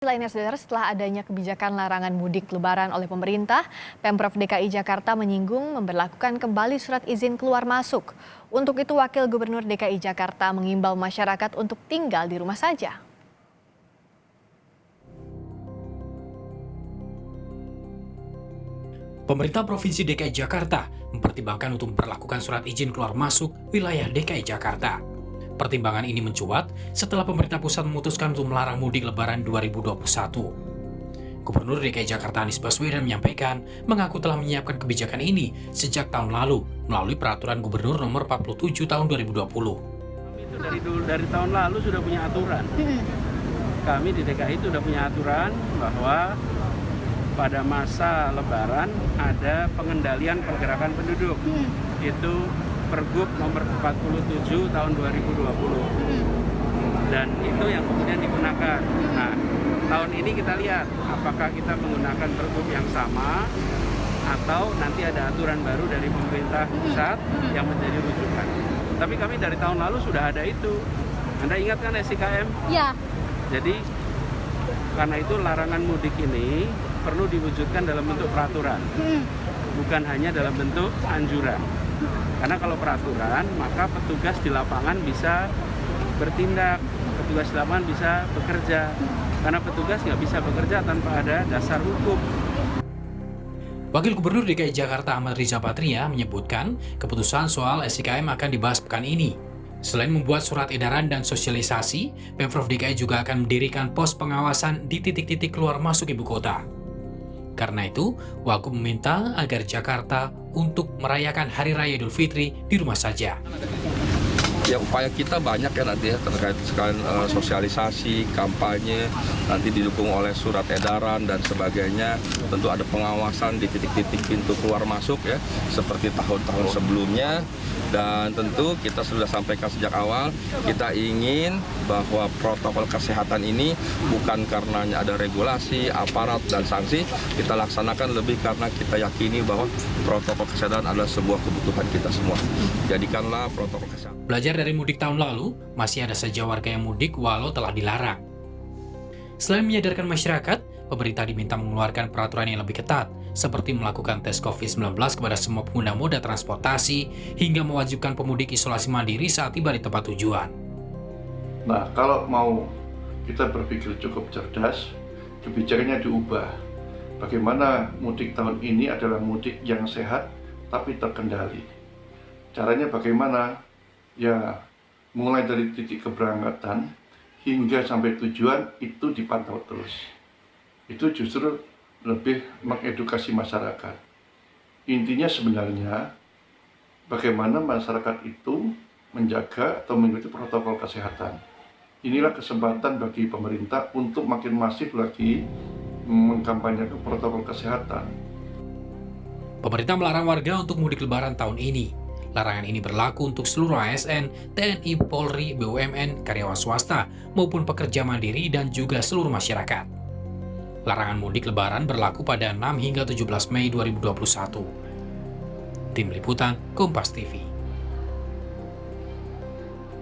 Lainnya, saudara, setelah adanya kebijakan larangan mudik lebaran oleh pemerintah, Pemprov DKI Jakarta menyinggung memberlakukan kembali surat izin keluar masuk. Untuk itu, Wakil Gubernur DKI Jakarta mengimbau masyarakat untuk tinggal di rumah saja. Pemerintah Provinsi DKI Jakarta mempertimbangkan untuk memperlakukan surat izin keluar masuk wilayah DKI Jakarta. Pertimbangan ini mencuat setelah pemerintah pusat memutuskan untuk melarang mudik lebaran 2021. Gubernur DKI Jakarta Anies Baswedan menyampaikan mengaku telah menyiapkan kebijakan ini sejak tahun lalu melalui Peraturan Gubernur Nomor 47 Tahun 2020. Kami itu dari tahun lalu sudah punya aturan. Kami di DKI itu sudah punya aturan bahwa pada masa lebaran ada pengendalian pergerakan penduduk. Itu Pergub nomor 47 tahun 2020. Dan itu yang kemudian digunakan. Nah, tahun ini kita lihat apakah kita menggunakan pergub yang sama atau nanti ada aturan baru dari pemerintah pusat yang menjadi rujukan. Tapi kami dari tahun lalu sudah ada itu. Anda ingat kan SIKM? Ya. Jadi karena itu larangan mudik ini perlu diwujudkan dalam bentuk peraturan, bukan hanya dalam bentuk anjuran. Karena kalau peraturan, maka petugas di lapangan bisa bertindak, petugas di lapangan bisa bekerja. Karena petugas nggak bisa bekerja tanpa ada dasar hukum. Wakil Gubernur DKI Jakarta Ahmad Riza Patria menyebutkan keputusan soal SIKM akan dibahas pekan ini. Selain membuat surat edaran dan sosialisasi, Pemprov DKI juga akan mendirikan pos pengawasan di titik-titik keluar masuk ibu kota. Karena itu, Wagub meminta agar Jakarta untuk merayakan Hari Raya Idul Fitri di rumah saja. Ya, upaya kita banyak ya nanti ya terkait sekalian sosialisasi, kampanye, nanti didukung oleh surat edaran dan sebagainya. Tentu ada pengawasan di titik-titik pintu keluar masuk ya, seperti tahun-tahun sebelumnya. Dan tentu kita sudah sampaikan sejak awal, kita ingin bahwa protokol kesehatan ini bukan karenanya ada regulasi, aparat, dan sanksi. Kita laksanakan lebih karena kita yakini bahwa protokol kesehatan adalah sebuah kebutuhan kita semua. Jadikanlah protokol kesehatan. Belajar dari mudik tahun lalu, masih ada saja warga yang mudik walau telah dilarang. Selain menyadarkan masyarakat, pemerintah diminta mengeluarkan peraturan yang lebih ketat, seperti melakukan tes COVID-19 kepada semua pengguna moda transportasi, hingga mewajibkan pemudik isolasi mandiri saat tiba di tempat tujuan. Nah, kalau mau kita berpikir cukup cerdas, kebijakannya diubah. Bagaimana mudik tahun ini adalah mudik yang sehat, tapi terkendali. Caranya bagaimana? Ya, mulai dari titik keberangkatan hingga sampai tujuan itu dipantau terus. Itu justru lebih mengedukasi masyarakat. Intinya sebenarnya bagaimana masyarakat itu menjaga atau mengikuti protokol kesehatan. Inilah kesempatan bagi pemerintah untuk makin masif lagi mengkampanyekan protokol kesehatan. Pemerintah melarang warga untuk mudik lebaran tahun ini. Larangan ini berlaku untuk seluruh ASN, TNI, Polri, BUMN, karyawan swasta, maupun pekerja mandiri dan juga seluruh masyarakat. Larangan mudik lebaran berlaku pada 6 hingga 17 Mei 2021. Tim Liputan, Kompas TV.